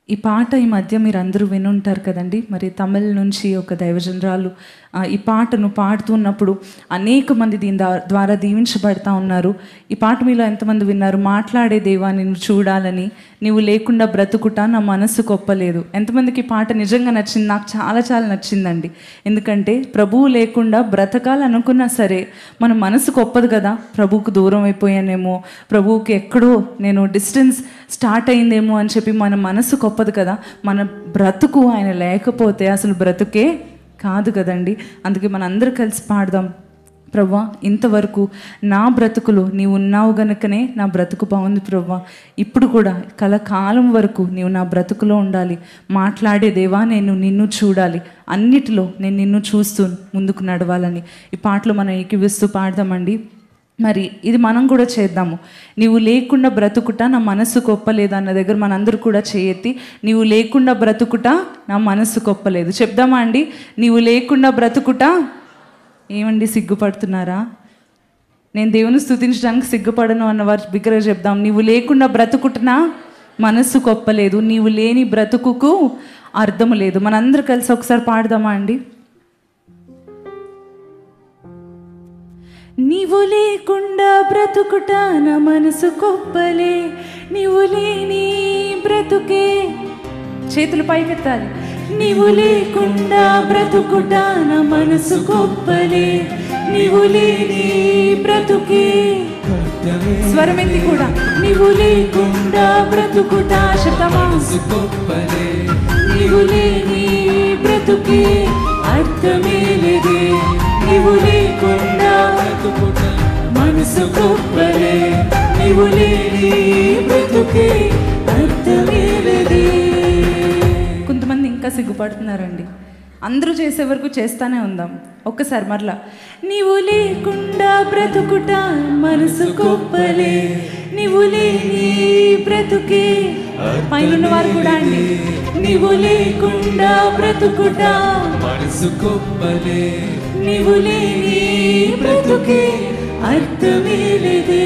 ఈ పాట ఈ మధ్య మీరు అందరూ వినుంటారు కదండి. మరి తమిళ్ నుంచి ఒక దైవజనరాలు ఈ పాటను పాడుతున్నప్పుడు అనేక మంది దీని ద్వారా దీవించబడతా ఉన్నారు. ఈ పాట మీలో ఎంతమంది విన్నారు? మాట్లాడే దేవా నిన్ను చూడాలని, నీవు లేకుండా బ్రతుకుట నా మనసు కొప్పలేదు. ఎంతమందికి ఈ పాట నిజంగా నచ్చింది? నాకు చాలా చాలా నచ్చిందండి. ఎందుకంటే ప్రభువు లేకుండా బ్రతకాలనుకున్నా సరే మన మనసు కొప్పదు కదా. ప్రభువుకు దూరం అయిపోయానేమో, ప్రభువుకి ఎక్కడో నేను డిస్టెన్స్ స్టార్ట్ అయిందేమో అని చెప్పి మన మనసు కొప్పదు కదా. మన బ్రతుకు ఆయన లేకపోతే అసలు బ్రతుకే కాదు కదండి. అందుకే మనందరూ కలిసి పాడదాం. ప్రభువా, ఇంతవరకు నా బ్రతుకులో నీవు ఉన్నావు గనుకనే నా బ్రతుకు బాగుంది ప్రభువా. ఇప్పుడు కూడా కలకాలం వరకు నీవు నా బ్రతుకులో ఉండాలి. మాట్లాడే దేవా నేను నిన్ను చూడాలి, అన్నిటిలో నేను నిన్ను చూస్తూ ముందుకు నడవాలని ఈ పాటలో మనం ఏకీవిస్తూ పాడదామండి. మరి ఇది మనం కూడా చేద్దాము. నీవు లేకుండా బ్రతుకుట నా మనసు కొప్పలేదు అన్న దగ్గర మనందరూ కూడా చేయెత్తి, నీవు లేకుండా బ్రతుకుట నా మనసు కొప్పలేదు చెప్దామా అండి? నీవు లేకుండా బ్రతుకుట. ఏమండి సిగ్గుపడుతున్నారా? నేను దేవుని స్తుతించడానికి సిగ్గుపడను అన్నవారు బిగ్గరగా చెప్దాం. నీవు లేకుండా బ్రతుకుటనా మనసు కొప్పలేదు, నీవు లేని బ్రతుకుకు అర్థము లేదు. మనందరూ కలిసి ఒకసారి పాడదామా అండి? నీవు లేకుండా బ్రతుకుట నా మనసు కొప్పలే, నీవు లేని బ్రతుకే. చేతులు పైకెత్తాలి. నీవు లేకుండా బ్రతుకుట నా మనసు కొప్పలే, నీవు లేని బ్రతుకే. స్వరమెత్తి కూడా. నీవు లేకుండా బ్రతుకుట మనసు కొప్పలే, నీవు లేని బ్రతుకే అర్థమే లేదే. నీవు లేకుండా బ్రతుకుట మనసు కొప్పలే, నీవు లేని బ్రతుకే అర్థమే లేదే. కొంతమంది ఇంకా సిగ్గుపడుతున్నారండి. అందరూ చేసే వరకు చేస్తానే ఉందాం. ఒక్కసారి మరలా. నీవు లేకుండా బ్రతుకుట మనసు కొప్పలే, నీవు లేని బ్రతుకే. పైన వారు కూడా అండి. నీవు లేకుండా బ్రతుకుట మనసు కొప్పలే, నీవు లేని బ్రతుకే అర్థమే లేదే.